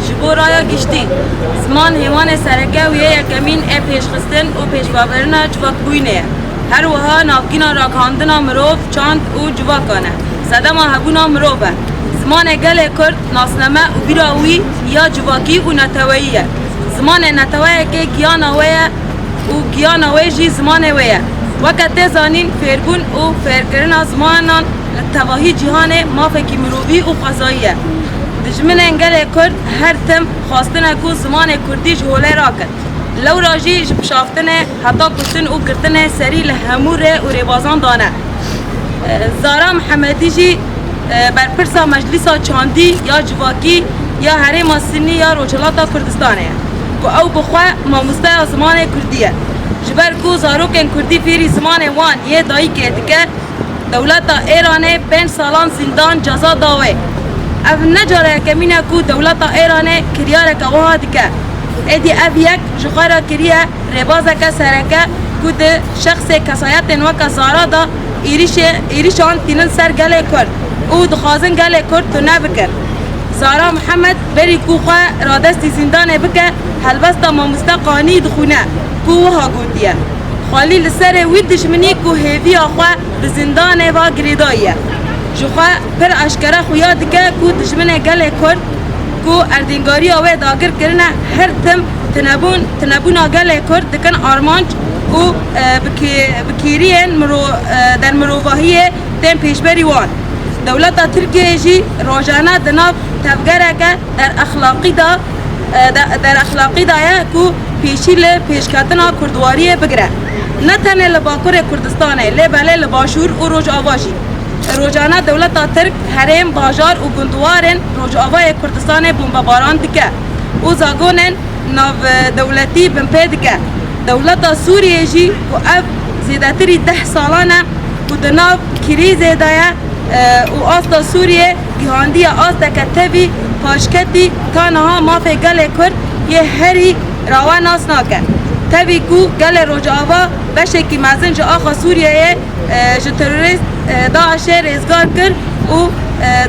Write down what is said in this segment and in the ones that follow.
جبورaya گشتی زمان همان سرکه و یکمین پیش خستن و پیش باورنا جوک بوینه هر وها نافگینا راکاندنا مروف چاند و جواکانه صدما هبونا مروفه زمان گل کرد ناسنمه و بیراوی یا جواکی و نتوییه زمان نتویه که گیانا ویه و گیانا وی جی زمان ویه وقت زانین فیربون و فیرکرنا زمانان تواهی جهان مافکی مروفی و قضاییه دجمن انگل کرد هر تم خواستن کو زمان کردی جهوله را کرد لو راجی جبشافتن حتی کتن و کرتن سری لهموره و ریبازان دانه زارا محمدی جی برپرسا مجلسا چاندی یا جواکی یا حریم سنی یا روچلاتا کردستانه کو او بخواه ماموسته زمان کردیه جبر کو زاروکن کردی فیری زمان وان یه دایی که دکه دولتا ایرانه 5 سالان زندان جزا داوه اف نجاره کمینه کو دولتا ایرانه کریاره که اوها دکه ایدی اف یک جخارا کریه ربازه که سرکه کو ده شخص کسایت وکا زارا دا ایریشان تینن سر گله کرد او دخوازن گله کرد تو نبکر زارا محمد بری کو خواه را دستی زندانه بکه هلبستا ماموستا قانی دخونه کو وها گودیه خالی لسر وی دشمنی کو هیوی آخواه بزندانه و گریداییه جوخواه پر اشکره خویا دکه کو دشمنه گله کرد کو اردنگاری آوه داگر کرنه هر تم تنبون گله کرد دکن آرمانج و بکیرین در مروواهی تن پیشبری وان دولت ترکیه جی روزانه دناب تفگره که در اخلاقی دایه کو پیشیل پیشکتنا کردواری بگره نه تنه لباکر کردستانه لباله لباشور و روز آواشی روزانه دولت ترک حریم باجار و گندوارن روز آوای کردستان بمباران دکه و زاگونن ناو دولتی بمپه دکه دولت سوریه جی و اف زیدتری 10 سالانه و دناو کریزه دایه و آستا سوریه گیهاندی آستا کتوی پاشکتی تانها مافه گله کرد یه هری راوه ناس ناکن تبی کو گله روجاوا بشکی مزن جا آخا سوریه جو تروریست داعش رزگار کرد و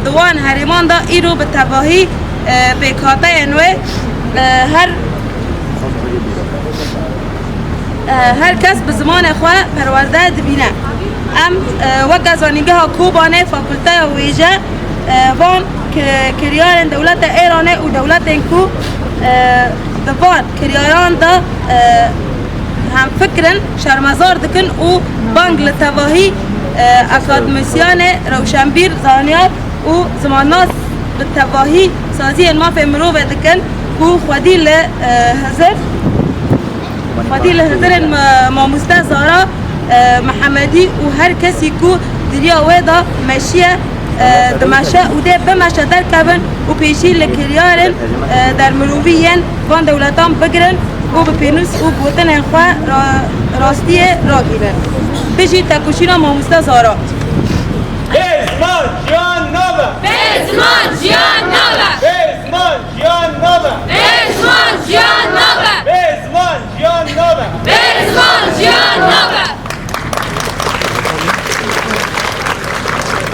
دوان هریمان دا ایرو به تباهی بکاته انوه هر کس به زمان خواه پرورده دبینه ام وقت زانیگه ها کوبانه فاکولته ویجه وان کریارن دولت ایرانه و دولت انکو دوان کریاران دا هم فکرن شرمزار دکن و بانگ لتواهی اکادمیسیان روشنبیر زانیات و زمانات لتواهی سازی انماف مروف دکن و خودی لحضر ماموسته زارا محمدی و هر کسی کو دریا ویدا مشیه دمشه و ده بمشه در کبن و پیشی لکریارن در مروفیین وان دولتان بگرن و بپینوس و بوتن خواه راستی را گیرن بجی تکوشینا ماموسته زارا بزمان جان نابه بزمان جان